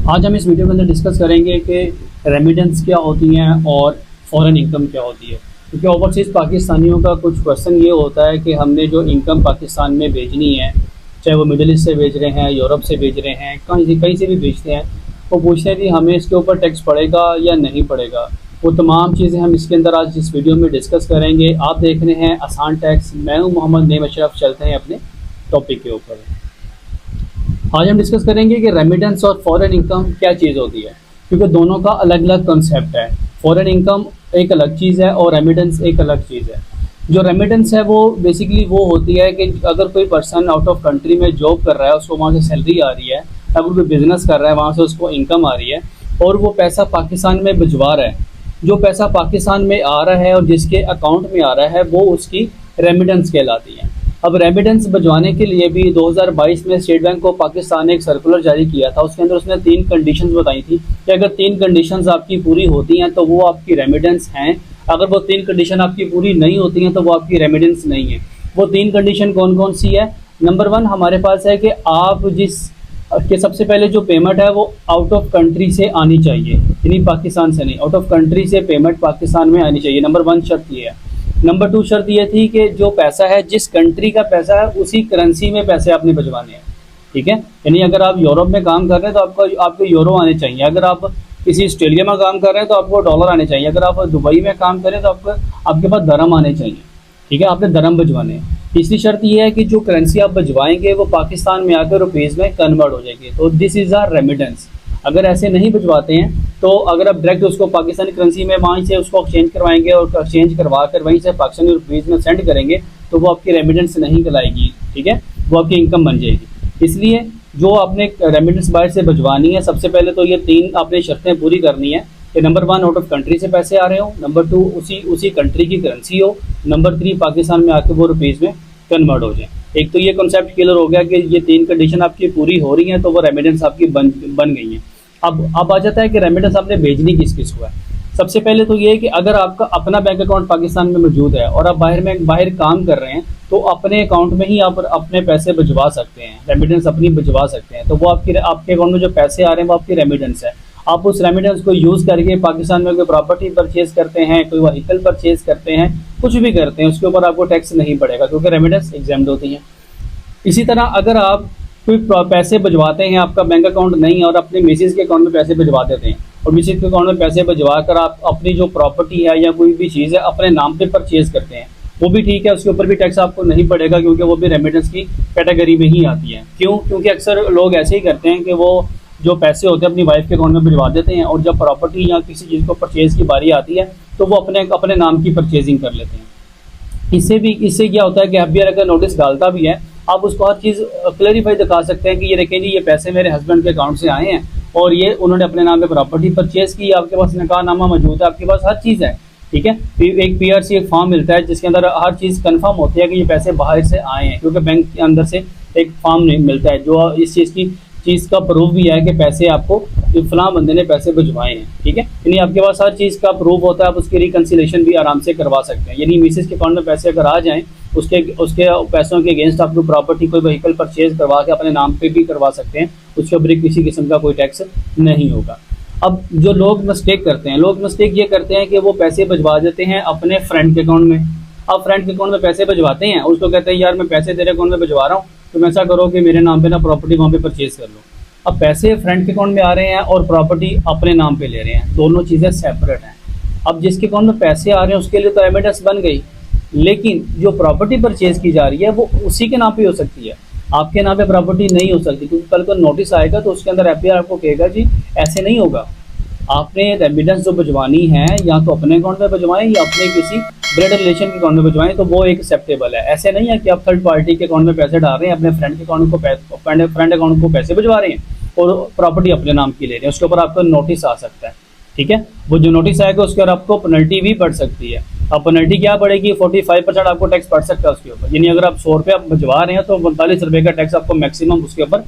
आज हम इस वीडियो के अंदर डिस्कस करेंगे कि रेमिटेंस क्या होती हैं और फॉरेन इनकम क्या होती है। क्योंकि ओवरसीज़ पाकिस्तानियों का कुछ क्वेश्चन ये होता है कि हमने जो इनकम पाकिस्तान में भेजनी है, चाहे वो मिडिल ईस्ट से भेज रहे हैं, यूरोप से भेज रहे हैं, कहीं से भी भेजते हैं, वो पूछते हैं कि हमें इसके ऊपर टैक्स पड़ेगा या नहीं पड़ेगा। वो तमाम चीज़ें हम इसके अंदर आज इस वीडियो में डिस्कस करेंगे। आप देख रहे हैं आसान टैक्स। मैं हूँ मोहम्मद नईम अशरफ। चलते हैं अपने टॉपिक के ऊपर। आज हम डिस्कस करेंगे कि रेमिटेंस और फॉरेन इनकम क्या चीज़ होती है, क्योंकि दोनों का अलग अलग कॉन्सेप्ट है। फॉरेन इनकम एक अलग चीज़ है और रेमिटेंस एक अलग चीज़ है। जो रेमिटेंस है वो बेसिकली वो होती है कि अगर कोई पर्सन आउट ऑफ कंट्री में जॉब कर रहा है, उसको वहाँ से सैलरी आ रही है, अगर कोई बिजनेस कर रहा है वहाँ से उसको इनकम आ रही है और वो पैसा पाकिस्तान में भिजवा रहा है। जो पैसा पाकिस्तान में आ रहा है और जिसके अकाउंट में आ रहा है वो उसकी रेमिटेंस कहलाती है। अब रेमिटेंस भिजवाने के लिए भी 2022 में स्टेट बैंक ऑफ पाकिस्तान ने एक सर्कुलर जारी किया था। उसके अंदर उसने 3 कंडीशंस बताई थी कि अगर 3 कंडीशंस आपकी पूरी होती हैं तो वो आपकी रेमिटेंस हैं। अगर वो 3 कंडीशन आपकी पूरी नहीं होती हैं तो वो आपकी रेमिटेंस नहीं है। वो 3 कंडीशन कौन कौन सी है? नंबर 1 हमारे पास है कि आप सबसे पहले जो पेमेंट है वो आउट ऑफ कंट्री से आनी चाहिए, यानी पाकिस्तान से नहीं, आउट ऑफ कंट्री से पेमेंट पाकिस्तान में आनी चाहिए। नंबर 1 शर्त ये है। नंबर 2 शर्त ये थी कि जो पैसा है, जिस कंट्री का पैसा है उसी करेंसी में पैसे आपने भिजवाने हैं। ठीक है, यानी अगर आप यूरोप में काम कर रहे हैं तो आपको यूरो आने चाहिए। अगर आप किसी ऑस्ट्रेलिया में काम कर रहे हैं तो आपको डॉलर आने चाहिए। अगर आप दुबई में काम करें तो आपके पास दरम आने चाहिए। ठीक है, आपने दरम भिजवाने हैं। तीसरी शर्त यह है कि जो करेंसी आप भिजवाएंगे वो पाकिस्तान में आकर रुपीज़ में कन्वर्ट हो जाएगी। तो दिस इज़ आर रेमिटेंस। अगर ऐसे नहीं भिजवाते हैं तो अगर आप डायरेक्ट उसको पाकिस्तानी करेंसी में वहीं से उसको एक्सचेंज करवाएंगे और एक्सचेंज करवा कर वहीं से पाकिस्तानी रुपीज़ में सेंड करेंगे तो वो आपकी रेमिटेंस नहीं कहलाएगी। ठीक है, वो आपकी इनकम बन जाएगी। इसलिए जो आपने रेमिटेंस बाहर से भिजवानी है, सबसे पहले तो ये 3 आपने शर्तें पूरी करनी है कि नंबर 1 आउट ऑफ कंट्री से पैसे आ रहे हो, नंबर 2 उसी कंट्री की करेंसी हो, नंबर 3 पाकिस्तान में आके वो रुपीज़ में कन्वर्ट हो जाए। एक तो ये कॉन्सेप्ट क्लियर हो गया कि ये 3 कंडीशन आपकी पूरी हो रही हैं तो वो रेमिटेंस आपकी बन गई है। अब आ जाता है कि रेमिटेंस आपने भेजनी किस किस को है। सबसे पहले तो ये है कि अगर आपका अपना बैंक अकाउंट पाकिस्तान में मौजूद है और आप बाहर काम कर रहे हैं तो अपने अकाउंट में ही आप अपने पैसे भिजवा सकते हैं, रेमिटेंस अपनी भिजवा सकते हैं। तो वो आपके अकाउंट में जो पैसे आ रहे हैं वो आपकी रेमिटेंस है। आप उस रेमिटेंस को यूज़ करके पाकिस्तान में कोई प्रॉपर्टी परचेज करते हैं, कोई व्हीकल परचेज करते हैं, कुछ भी करते हैं, उसके ऊपर आपको टैक्स नहीं पड़ेगा क्योंकि रेमिटेंस एग्जाम्ड होती है। इसी तरह अगर आप कोई पैसे भिजवाते हैं, आपका बैंक अकाउंट नहीं है और अपने मिसेज के अकाउंट में पैसे भिजवा देते हैं और मिसेज के अकाउंट में पैसे भिजवा कर आप अपनी जो प्रॉपर्टी है या कोई भी चीज़ है अपने नाम पे परचेज करते हैं, वो भी ठीक है, उसके ऊपर भी टैक्स आपको नहीं पड़ेगा क्योंकि वो भी रेमिटेंस की कैटेगरी में ही आती है। क्यों? क्योंकि अक्सर लोग ऐसे ही करते हैं कि वो जो पैसे होते हैं अपनी वाइफ के अकाउंट में भिजवा देते हैं और जब प्रॉपर्टी या किसी चीज़ को परचेज की बारी आती है तो वो अपने नाम की परचेजिंग कर लेते हैं। इससे क्या होता है कि एफबीआई अगर नोटिस डालता भी है, आप उसको हर चीज़ क्लैरिफाई दिखा सकते हैं कि ये देखें जी, ये पैसे मेरे हस्बैंड के अकाउंट से आए हैं और ये उन्होंने अपने नाम पे प्रॉपर्टी परचेज की, आपके पास निकाहनामा मौजूद है, आपके पास हर चीज़ है। ठीक है, एक पीआरसी एक फॉर्म मिलता है जिसके अंदर हर चीज़ कंफर्म होती है कि ये पैसे बाहर से आए हैं, क्योंकि बैंक के अंदर से एक फॉर्म मिलता है जो इस चीज़ का प्रूफ भी है कि पैसे आपको फलां बंदे ने पैसे भिजवाए हैं। ठीक है, यानी आपके पास हर चीज़ का प्रूफ होता है, आप उसकी रिकन्सिलेशन भी आराम से करवा सकते हैं। यानी मिसेज के अकाउंट में पैसे अगर आ जाएँ, उसके पैसों के अगेंस्ट आप प्रॉपर्टी कोई व्हीकल परचेज करवा के अपने नाम पे भी करवा सकते हैं, उसके ऊपर किसी किस्म का कोई टैक्स नहीं होगा। अब जो लोग मिस्टेक करते हैं, ये करते हैं कि वो पैसे भिजवा देते हैं अपने फ्रेंड के अकाउंट में। अब फ्रेंड के अकाउंट में पैसे भिजवाते हैं, उसको कहते हैं यार मैं पैसे तेरे अकाउंट में भिजवा रहा हूँ, तुम ऐसा करो कि मेरे नाम पे ना प्रॉपर्टी वहाँ पे परचेज कर लो। अब पैसे फ्रेंड के अकाउंट में आ रहे हैं और प्रॉपर्टी अपने नाम पे ले रहे हैं, दोनों चीज़ें सेपरेट हैं। अब जिसके अकाउंट में पैसे आ रहे हैं उसके लिए तो रेमिटेंस बन गई, लेकिन जो प्रॉपर्टी परचेज की जा रही है वो उसी के नाम पे हो सकती है, आपके नाम पे प्रॉपर्टी नहीं हो सकती, क्योंकि कल को नोटिस आएगा तो उसके अंदर एफआईआर आपको कहेगा जी ऐसे नहीं होगा, आपने रेमिटेंस जो भिजवानी है या तो अपने अकाउंट में भिजवाएं या अपने किसी ब्लड रिलेशन के अकाउंट में भिजवाएं, तो वो एक एक्सेप्टेबल है। ऐसे नहीं है कि आप थर्ड पार्टी के अकाउंट में पैसे डाल रहे हैं, अपने फ्रेंड अकाउंट को पैसे भिजवा रहे हैं और प्रॉपर्टी अपने नाम की ले रहे हैं, उसके ऊपर आपको नोटिस आ सकता है। ठीक है, वो जो नोटिस आएगा उसके ऊपर आपको पेनल्टी भी पड़ सकती है। अब पेनल्टी क्या पड़ेगी? 45% आपको टैक्स पड़ सकता है उसके ऊपर। यानी अगर आप 100 रुपये आप भिजवा रहे हैं तो 45 रुपये का टैक्स आपको मैक्सिमम उसके ऊपर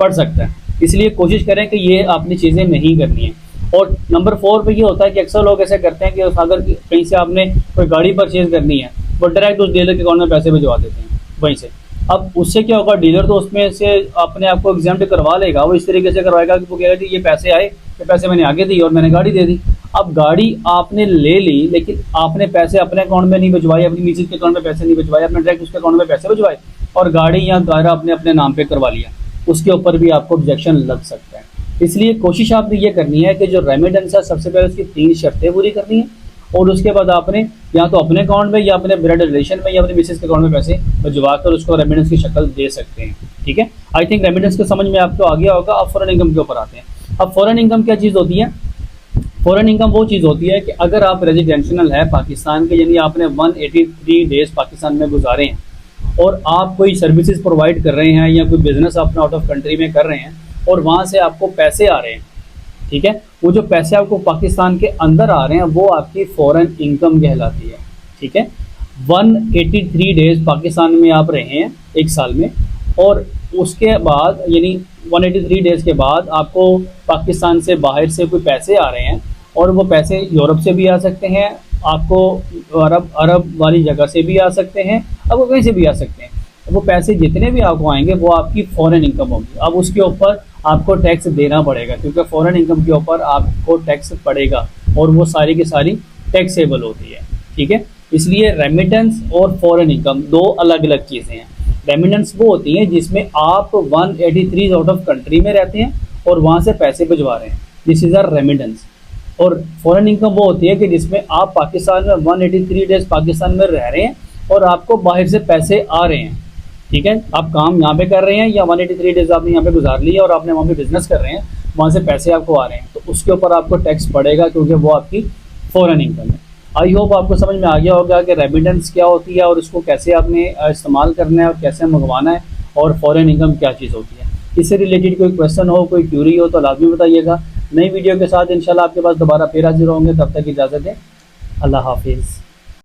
पड़ सकता है। इसलिए कोशिश करें कि ये आपने चीज़ें नहीं करनी है। और नंबर 4 पे ये होता है कि अक्सर लोग ऐसे करते हैं कि अगर कहीं से आपने कोई गाड़ी परचेज करनी है वो डायरेक्ट उस डीलर के अकाउंट में पैसे भिजवा देते हैं वहीं से। अब उससे क्या होगा, डीलर तो उसमें से अपने आप को एग्जाम्प्ट करवा लेगा। वो इस तरीके से करवाएगा कि वो कहेगा कि ये पैसे आए, ये पैसे मैंने आगे दिए और मैंने गाड़ी दे दी। अब गाड़ी आपने ले ली, लेकिन आपने पैसे अपने अकाउंट में नहीं भिजवाए, अपनी मिसेज के अकाउंट में पैसे नहीं भिजवाए, अपने डायरेक्ट उसके अकाउंट में पैसे भिजवाए और गाड़ी या दायरा आपने अपने नाम पे करवा लिया, उसके ऊपर भी आपको ऑब्जेक्शन लग सकता है। इसलिए कोशिश आपने ये करनी है कि जो रेमिटेंस है, सबसे पहले उसकी 3 शर्तें पूरी करनी है और उसके बाद आपने या तो अपने अकाउंट में या अपने ब्लड रिलेशन में या अपने मिसेज के अकाउंट में पैसे भिजवा कर उसको रेमिटेंस की शक्ल दे सकते हैं। ठीक है, आई थिंक रेमिटेंस के समझ में आपको आ गया होगा। अब फॉरेन इनकम के ऊपर आते हैं। अब फॉरेन इनकम क्या चीज़ होती है? फॉरेन इनकम वो चीज़ होती है कि अगर आप रेजिडेंशियल है पाकिस्तान के, यानी आपने 183 डेज पाकिस्तान में गुजारे हैं और आप कोई सर्विसेज प्रोवाइड कर रहे हैं या कोई बिजनेस अपना आउट ऑफ कंट्री में कर रहे हैं और वहाँ से आपको पैसे आ रहे हैं, ठीक है, वो जो पैसे आपको पाकिस्तान के अंदर आ रहे हैं वो आपकी फॉरेन इनकम कहलाती है। ठीक है, 183 डेज पाकिस्तान में आप रहे हैं एक साल में, और उसके बाद यानी 183 डेज के बाद आपको पाकिस्तान से बाहर से कोई पैसे आ रहे हैं, और वो पैसे यूरोप से भी आ सकते हैं, आपको अरब वाली जगह से भी आ सकते हैं, अब वो कहीं से भी आ सकते हैं। वो पैसे जितने भी आपको आएंगे वो आपकी फॉरेन इनकम होगी। अब उसके ऊपर आपको टैक्स देना पड़ेगा, क्योंकि फॉरेन इनकम के ऊपर आपको टैक्स पड़ेगा और वो सारी की सारी टैक्सेबल होती है। ठीक है, इसलिए रेमिटेंस और फॉरेन इनकम दो अलग अलग चीज़ें हैं। रेमिटेंस वो होती हैं जिसमें आप 183 आउट ऑफ कंट्री में रहते हैं और वहाँ से पैसे भिजवा रहे हैं, दिस इज़ आर रेमिटेंस। और फॉरेन इनकम वो होती है कि जिसमें आप पाकिस्तान में 183 डेज पाकिस्तान में रह रहे हैं और आपको बाहर से पैसे आ रहे हैं। ठीक है, आप काम यहाँ पे कर रहे हैं या 183 डेज आपने यहाँ पे गुजार लिया और आपने वहाँ पे बिजनेस कर रहे हैं, वहाँ से पैसे आपको आ रहे हैं, तो उसके ऊपर आपको टैक्स पड़ेगा क्योंकि वो आपकी फॉरेन इनकम है। आई होप आपको समझ में आ गया होगा कि रेमिटेंस क्या होती है और उसको कैसे आपने इस्तेमाल करना है और कैसे मंगवाना है, और फॉरेन इनकम क्या चीज़ होती है। इससे रिलेटेड कोई क्वेश्चन हो, कोई क्यूरी हो तो लाजमी बताइएगा। नई वीडियो के साथ इंशाल्लाह आपके पास दोबारा फिर हाजिर होंगे, तब तक इजाज़त दें। अल्लाह हाफिज़।